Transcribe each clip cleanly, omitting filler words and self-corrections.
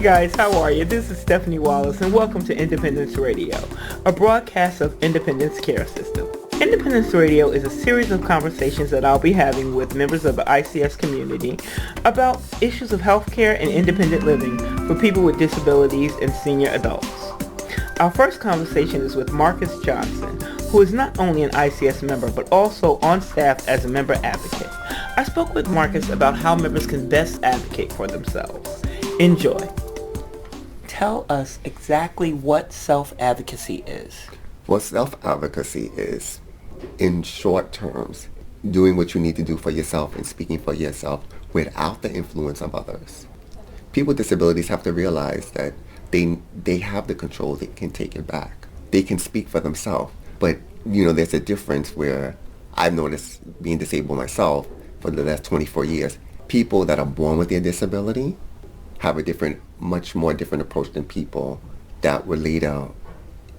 guys, how are you? This is Stephanie Wallace and welcome to Independence Radio, a broadcast of Independence Care System. Independence Radio is a series of conversations that I'll be having with members of the ICS community about issues of healthcare and independent living for people with disabilities and senior adults. Our first conversation is with Marcus Johnson, who is not only an ICS member but also on staff as a member advocate. I spoke with Marcus about how members can best advocate for themselves. Enjoy. Tell us exactly what self-advocacy is. Well, self-advocacy is, in short terms, doing what you need to do for yourself and speaking for yourself without the influence of others. People with disabilities have to realize that they have the control, they can take it back. They can speak for themselves. But, there's a difference where I've noticed being disabled myself for the last 24 years. People that are born with their disability have a much more different approach than people that were later,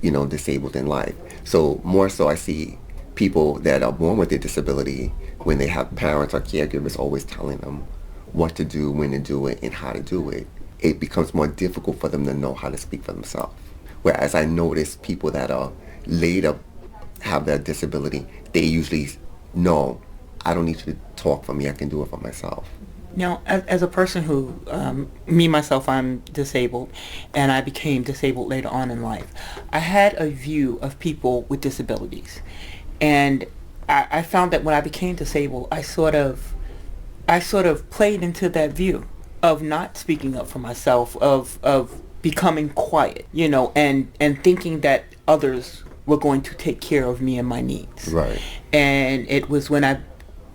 disabled in life. So more so I see people that are born with their disability when they have parents or caregivers always telling them what to do, when to do it, and how to do it. It becomes more difficult for them to know how to speak for themselves. Whereas I notice people that are later have that disability, they usually know, I don't need you to talk for me, I can do it for myself. Now, as a person who, myself, I'm disabled, and I became disabled later on in life, I had a view of people with disabilities. And I found that when I became disabled, I sort of played into that view of not speaking up for myself, of becoming quiet, and thinking that others were going to take care of me and my needs. Right. And it was when I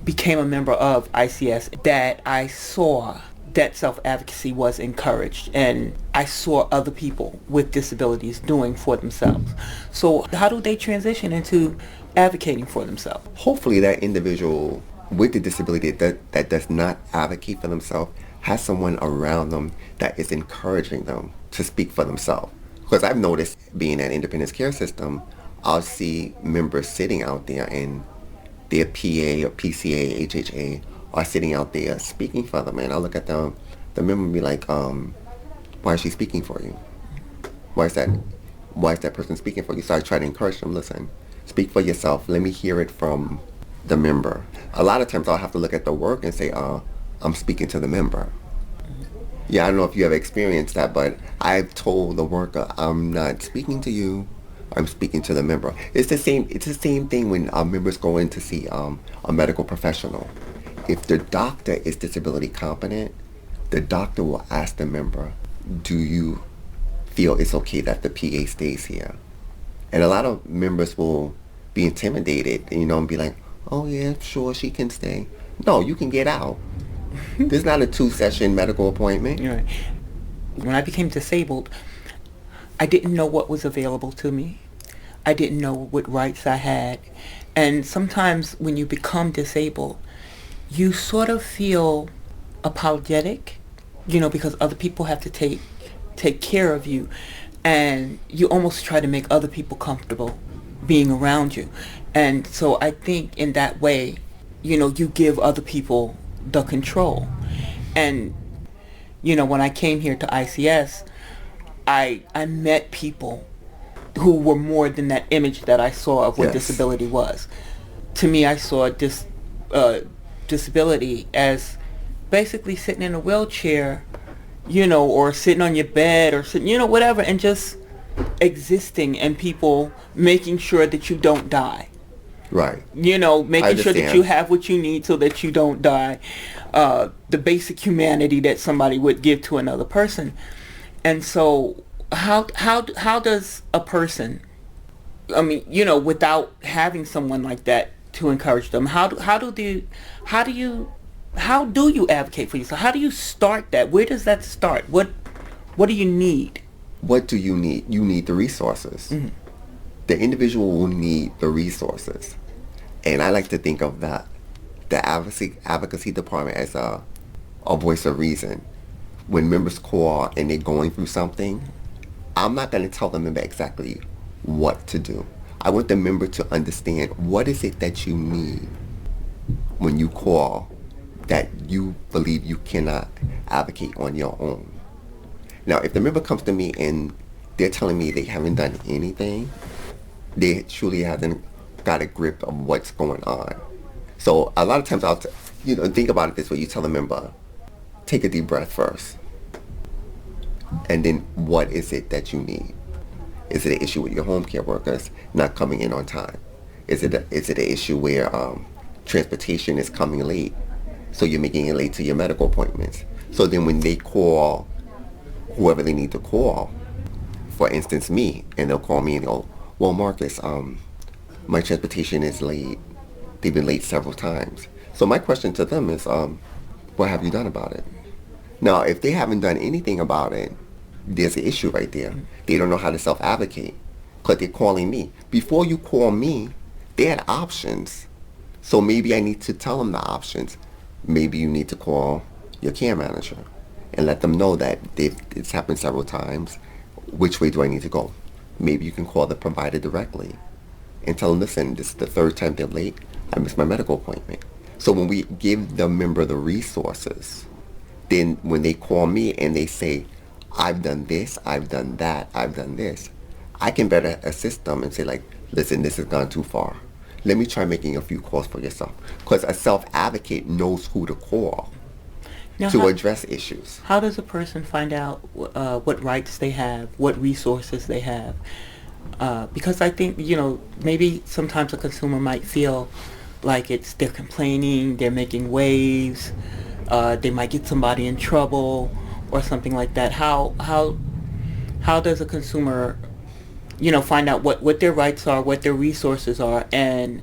became a member of ICS that I saw that self-advocacy was encouraged, and I saw other people with disabilities doing for themselves. So how do they transition into advocating for themselves? Hopefully that individual with the disability that does not advocate for themselves has someone around them that is encouraging them to speak for themselves. Because I've noticed, being an independence care system, I'll see members sitting out there and their PA or PCA, HHA are sitting out there speaking for them, and I look at the member and be like, why is she speaking for you? Why is that person speaking for you? So I try to encourage them, listen, speak for yourself. Let me hear it from the member. A lot of times I'll have to look at the work and say, I'm speaking to the member. Yeah, I don't know if you ever experienced that, but I've told the worker, I'm not speaking to you, I'm speaking to the member. It's the same thing when our members go in to see a medical professional. If the doctor is disability competent, the doctor will ask the member, do you feel it's okay that the PA stays here? And a lot of members will be intimidated, and be like, oh yeah, sure, she can stay. No, you can get out. This is not a 2-session medical appointment. Right. When I became disabled, I didn't know what was available to me. I didn't know what rights I had. And sometimes when you become disabled, you sort of feel apologetic, because other people have to take care of you. And you almost try to make other people comfortable being around you. And so I think in that way, you give other people the control. And, when I came here to ICS, I met people who were more than that image that I saw of what disability was. To me, I saw disability as basically sitting in a wheelchair, or sitting on your bed, or sitting, whatever, and just existing, and people making sure that you don't die. Right. Making sure that you have what you need so that you don't die. The basic humanity that somebody would give to another person. And so how does a person, without having someone like that to encourage them, how do you advocate for yourself? How do you start that? Where does that start? What do you need? What do you need? You need the resources. Mm-hmm. The individual will need the resources. And I like to think of the advocacy department as a voice of reason. When members call and they're going through something, I'm not going to tell the member exactly what to do. I want the member to understand what is it that you need when you call that you believe you cannot advocate on your own. Now, if the member comes to me and they're telling me they haven't done anything, they truly haven't got a grip of what's going on. So a lot of times think about it this way. You tell a member, take a deep breath first. And then what is it that you need? Is it an issue with your home care workers not coming in on time? Is it an issue where transportation is coming late, so you're making it late to your medical appointments? So then when they call whoever they need to call, for instance me, and they'll call me and go, well, Marcus, my transportation is late. They've been late several times. So my question to them is, what have you done about it? Now, if they haven't done anything about it, there's an issue right there. They don't know how to self-advocate because they're calling me. Before you call me, they had options. So maybe I need to tell them the options. Maybe you need to call your care manager and let them know that it's happened several times. Which way do I need to go? Maybe you can call the provider directly and tell them, listen, this is the third time they're late. I missed my medical appointment. So when we give the member the resources, then when they call me and they say, I've done this, I've done that, I've done this, I can better assist them and say, like, listen, this has gone too far. Let me try making a few calls for yourself. Because a self-advocate knows who to call to address issues. How does a person find out what rights they have, what resources they have? Because I think, maybe sometimes a consumer might feel like they're complaining, they're making waves, they might get somebody in trouble or something like that. How does a consumer, find out what their rights are, what their resources are, and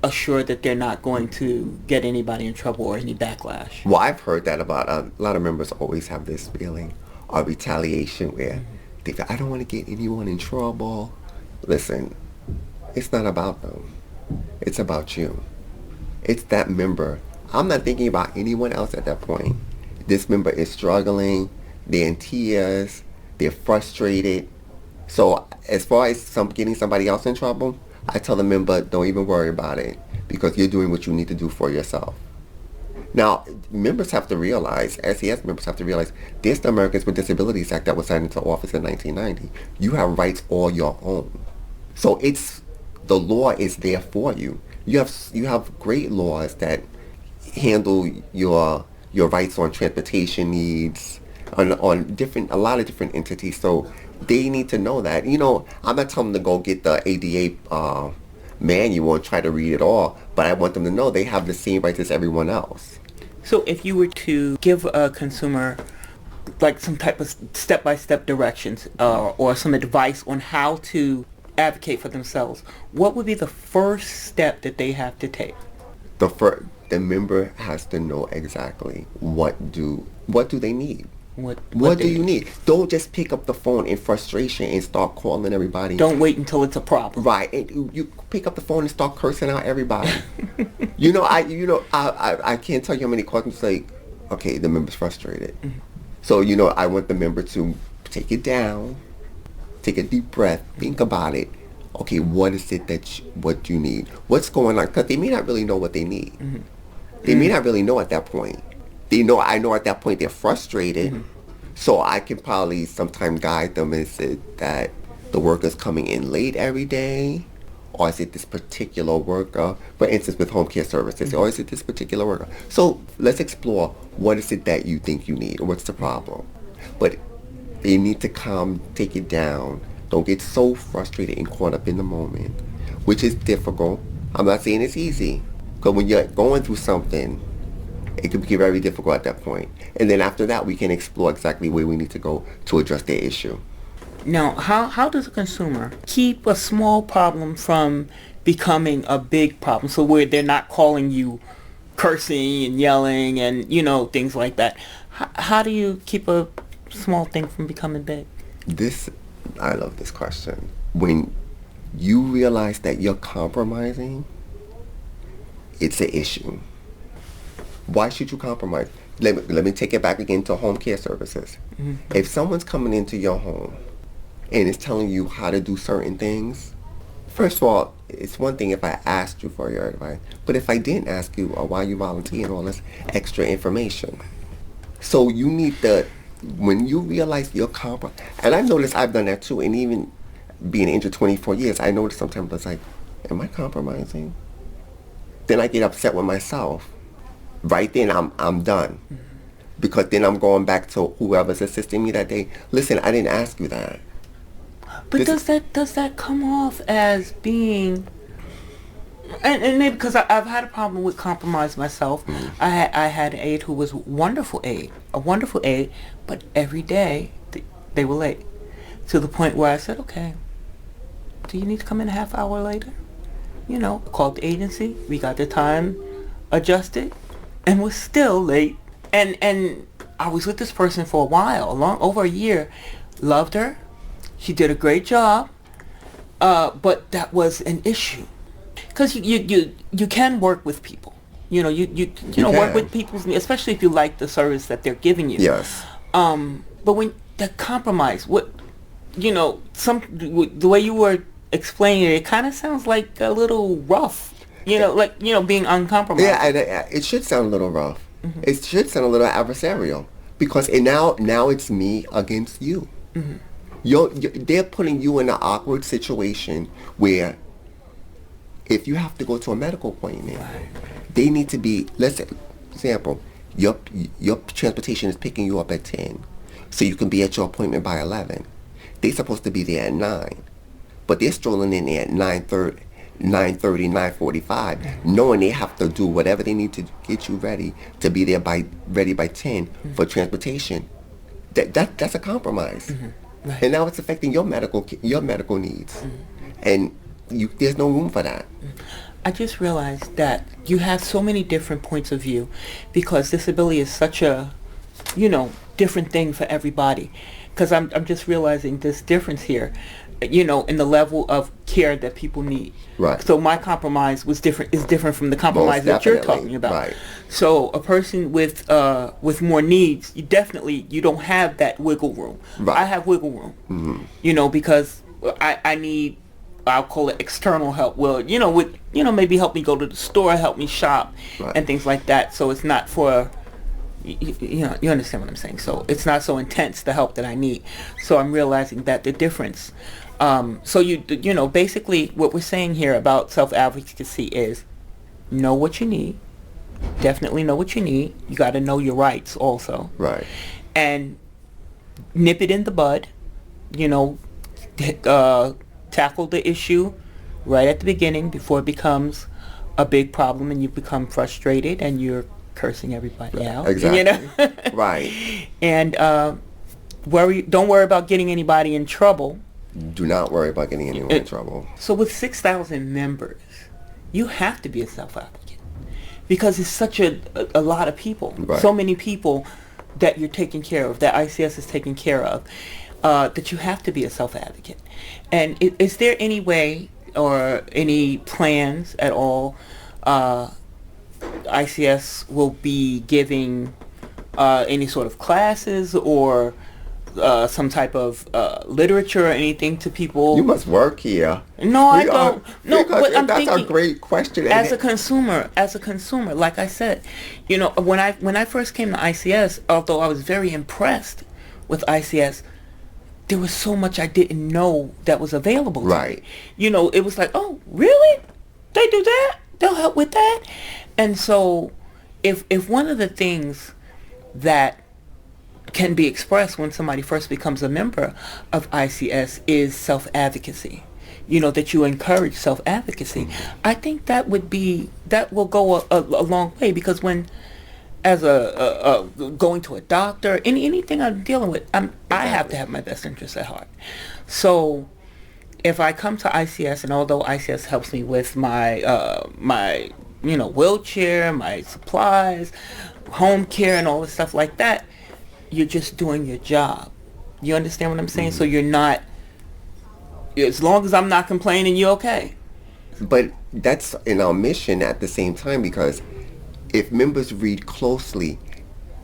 assure that they're not going to get anybody in trouble or any backlash? Well, I've heard that about a lot of members always have this feeling of retaliation where they feel, I don't want to get anyone in trouble. Listen, it's not about them. It's about you. It's that member. I'm not thinking about anyone else at that point. This member is struggling. They're in tears. They're frustrated. So as far as getting somebody else in trouble, I tell the member, don't even worry about it because you're doing what you need to do for yourself. Now, members have to realize, SES members have to realize, there's the Americans with Disabilities Act that was signed into office in 1990. You have rights all your own. So the law is there for you. You have great laws that handle your rights on transportation needs, on a lot of different entities. So they need to know that. I'm not telling them to go get the ADA manual and try to read it all, but I want them to know they have the same rights as everyone else. So if you were to give a consumer like some type of step-by-step directions or some advice on how to advocate for themselves, what would be the first step that they have to take? The member has to know exactly what do they need. What do you need? Don't just pick up the phone in frustration and start calling everybody. Don't wait until it's a problem. Right. And you pick up the phone and start cursing out everybody. I can't tell you how many calls say, okay, the member's frustrated. Mm-hmm. So, I want the member to take it down, take a deep breath, think about it. Okay, what is it what you need? What's going on? Because they may not really know what they need. Mm-hmm. They may not really know at that point. I know at that point they're frustrated, mm-hmm. So I can probably sometimes guide them and say that the worker's coming in late every day, or is it this particular worker, for instance with home care services, mm-hmm. or is it this particular worker? So let's explore what is it that you think you need, or what's the problem. But they need to take it down. Don't get so frustrated and caught up in the moment, which is difficult. I'm not saying it's easy, because when you're going through something, it can be very difficult at that point. And then after that, we can explore exactly where we need to go to address their issue. Now, how does a consumer keep a small problem from becoming a big problem? So where they're not calling you cursing and yelling and, things like that. How do you keep a small thing from becoming big? I love this question. When you realize that you're compromising, it's an issue. Why should you compromise? Let me take it back again to home care services. Mm-hmm. If someone's coming into your home and is telling you how to do certain things, first of all, it's one thing if I asked you for your advice, but if I didn't ask you, or why you volunteering all this extra information? So you need to when you realize you're and I've noticed I've done that too, and even being injured 24 years, I notice sometimes it's like, am I compromising? Then I get upset with myself. Right then, I'm done. Because then I'm going back to whoever's assisting me that day. Listen, I didn't ask you that. But does that come off as being... And maybe because I've had a problem with compromise myself. I had an aide who was a wonderful aide, but every day they were late. To the point where I said, okay, do you need to come in a half hour later? I called the agency. We got the time adjusted, and we're still late. And I was with this person for a while, over a year. Loved her. She did a great job. But that was an issue. Because you can work with people. You work with people, especially if you like the service that they're giving you. Yes. But when the compromise, the way you were explaining it kind of sounds like a little rough. Being uncompromised. Yeah, it should sound a little rough. Mm-hmm. It should sound a little adversarial because now it's me against you. Mm-hmm. They're putting you in an awkward situation where if you have to go to a medical appointment, they need to be, let's say, example, your transportation is picking you up at 10, so you can be at your appointment by 11. They're supposed to be there at 9, but they're strolling in there at 9:30, 9:45, knowing they have to do whatever they need to get you ready to be there ready by 10 for transportation. That's a compromise. Mm-hmm. Right. And now it's affecting your medical needs. And there's no room for that. I just realized that you have so many different points of view because disability is such a, different thing for everybody. Because I'm just realizing this difference here, in the level of care that people need. Right. So my compromise is different from the compromise that you're talking about. Right. So a person with more needs, you don't have that wiggle room. Right. I have wiggle room. Mm-hmm. Because I need, I'll call it external help. Well, maybe help me go to the store, help me shop, and things like that. So it's not for, you understand what I'm saying. So it's not so intense, the help that I need. So I'm realizing that the difference. So basically what we're saying here about self-advocacy is know what you need. Definitely know what you need. You got to know your rights also. Right. And nip it in the bud. Tackle the issue right at the beginning before it becomes a big problem and you become frustrated and you're cursing everybody out. Exactly. Right. And don't worry about getting anybody in trouble. Do not worry about getting anyone in trouble. So with 6,000 members, you have to be a self-advocate because it's such a lot of people, so many people that you're taking care of, that ICS is taking care of, that you have to be a self-advocate. And is there any way or any plans at all ICS will be giving any sort of classes or some type of literature or anything to people? You must work here. No, I don't. No, but I'm that's thinking, a great question. As a consumer, like I said, when I first came to ICS, although I was very impressed with ICS, there was so much I didn't know that was available to right. me. It was like, oh, really? They do that? They'll help with that? And so if one of the things that can be expressed when somebody first becomes a member of ICS is self-advocacy, that you encourage self-advocacy, I think that will go a long way because when as going to a doctor, anything I'm dealing with, I have to have my best interests at heart. So if I come to ICS, and although ICS helps me with my wheelchair, my supplies, home care, and all the stuff like that, you're just doing your job. You understand what I'm saying? Mm-hmm. So you're not, as long as I'm not complaining, you're okay. But that's in our mission at the same time because if members read closely,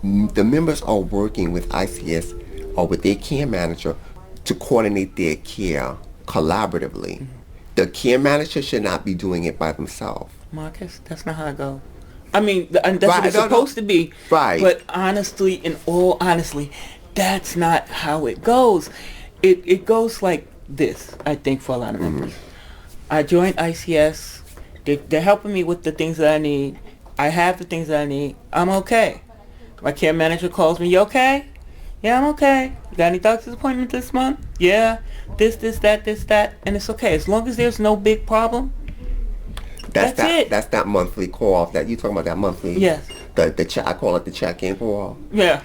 the members are working with ICS or with their care manager to coordinate their care collaboratively. Mm-hmm. The care manager should not be doing it by themselves. Marcus, that's not how it goes. I mean, that's what it's supposed to be. Right. But honestly, in all honesty, that's not how it goes. It goes like this, I think, for a lot of members. I joined ICS. They're helping me with the things that I need. I have the things that I need. I'm okay. My care manager calls me, you okay? Yeah, I'm okay. You got any doctor's appointment this month? Yeah. This, that. And it's okay. As long as there's no big problem, that's it. That's that monthly call that you talking about. That monthly. Yes. I call it the check-in call. Yeah.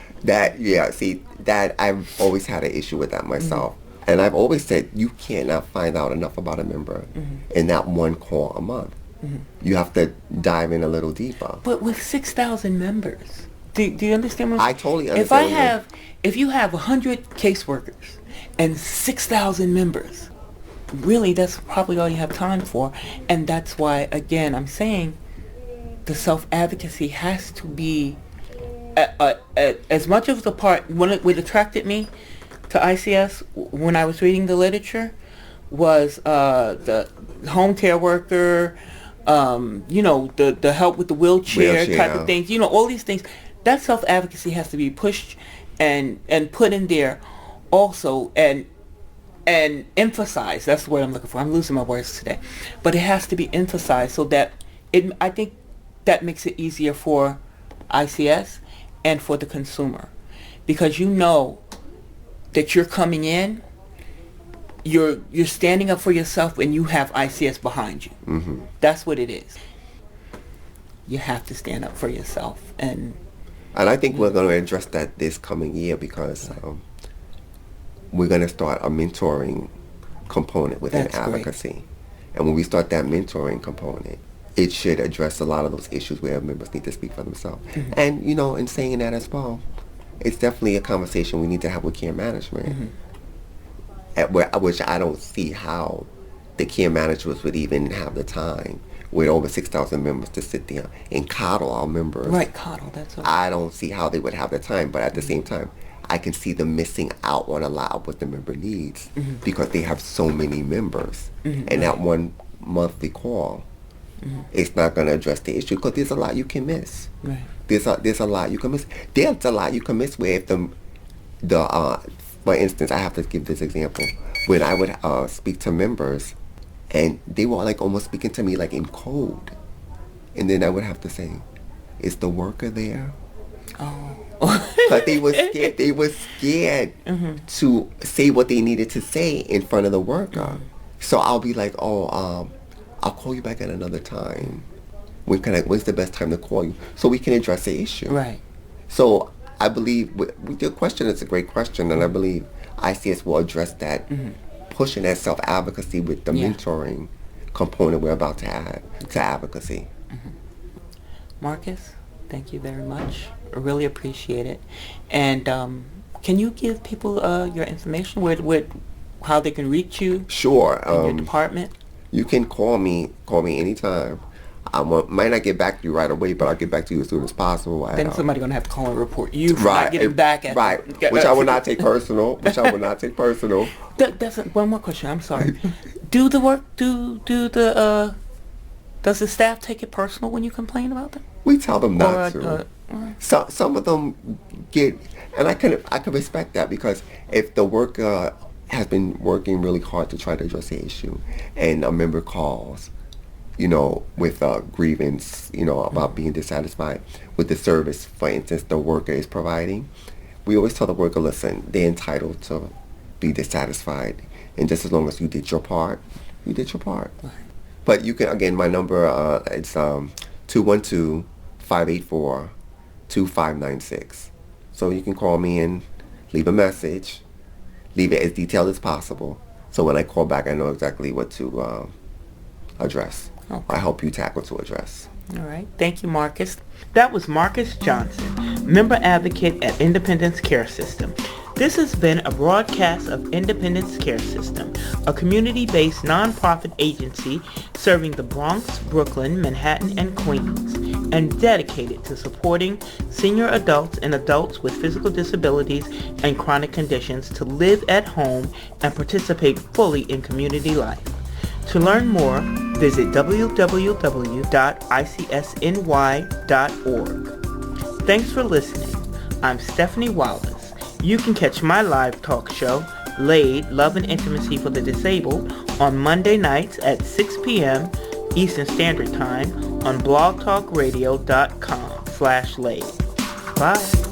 See, that I've always had an issue with that myself. And I've always said you cannot find out enough about a member in that one call a month. You have to dive in a little deeper. But with 6,000 members, do you understand what I totally understand. If you have 100 caseworkers and 6,000 members, really that's probably all you have time for. And that's why, again, I'm saying the self-advocacy has to be as much of the part. What attracted me to ICS when I was reading the literature was the home care worker, the help with the wheelchair type of things, all these things. That self-advocacy has to be pushed and put in there also, and emphasized. That's the word I'm looking for. I'm losing my words today. But it has to be emphasized so that I think that makes it easier for ICS and for the consumer. Because you know that you're coming in, you're standing up for yourself, and you have ICS behind you. That's what it is. You have to stand up for yourself. And I think we're going to address that this coming year, because we're going to start a mentoring component within advocacy. Great. And when we start that mentoring component, it should address a lot of those issues where members need to speak for themselves. And, in saying that as well, it's definitely a conversation we need to have with care management, which I don't see how the care managers would even have the time with over 6,000 members to sit there and coddle our members. Right, coddle, that's what I don't see how they would have the time, but at the same time, I can see them missing out on a lot of what the member needs because they have so many members. And that one monthly call, it's not going to address the issue because there's a lot you can miss. Right. There's a lot you can miss. There's a lot you can miss where if for instance, I have to give this example. When I would speak to members, and they were like almost speaking to me like in code, and then I would have to say, "Is the worker there?" Oh. But they were scared. They were scared to say what they needed to say in front of the worker. So I'll be like, "Oh, I'll call you back at another time. When's the best time to call you so we can address the issue?" Right. So I believe with your question, it's a great question, and I believe ICS will address that, pushing that self-advocacy with the mentoring component we're about to add to advocacy. Marcus, thank you very much. I really appreciate it. And can you give people your information, how they can reach you? Sure. In your department? You can call me anytime. I might not get back to you right away, but I'll get back to you as soon as possible. Then somebody's going to have to call and report you for not getting back at you. Which I will not take personal. That's one more question. I'm sorry. Does the staff take it personal when you complain about them? We tell them not to. Some of them get, and I can respect that, because if the worker has been working really hard to try to address the issue, and a member calls, with a grievance, about being dissatisfied with the service, for instance, the worker is providing, we always tell the worker, listen, they're entitled to be dissatisfied, and just as long as you did your part, you did your part. Right. But you can, again, my number, it's 212-584-2596. So you can call me and leave a message, leave it as detailed as possible, so when I call back, I know exactly what to address. Okay. I help you tackle to address. All right. Thank you, Marcus. That was Marcus Johnson, member advocate at Independence Care System. This has been a broadcast of Independence Care System, a community-based nonprofit agency serving the Bronx, Brooklyn, Manhattan, and Queens, and dedicated to supporting senior adults and adults with physical disabilities and chronic conditions to live at home and participate fully in community life. To learn more, visit www.icsny.org. Thanks for listening. I'm Stephanie Wallace, You can catch my live talk show, Laid, Love and Intimacy for the Disabled, on Monday nights at 6 p.m. Eastern Standard Time on blogtalkradio.com/Laid. Bye.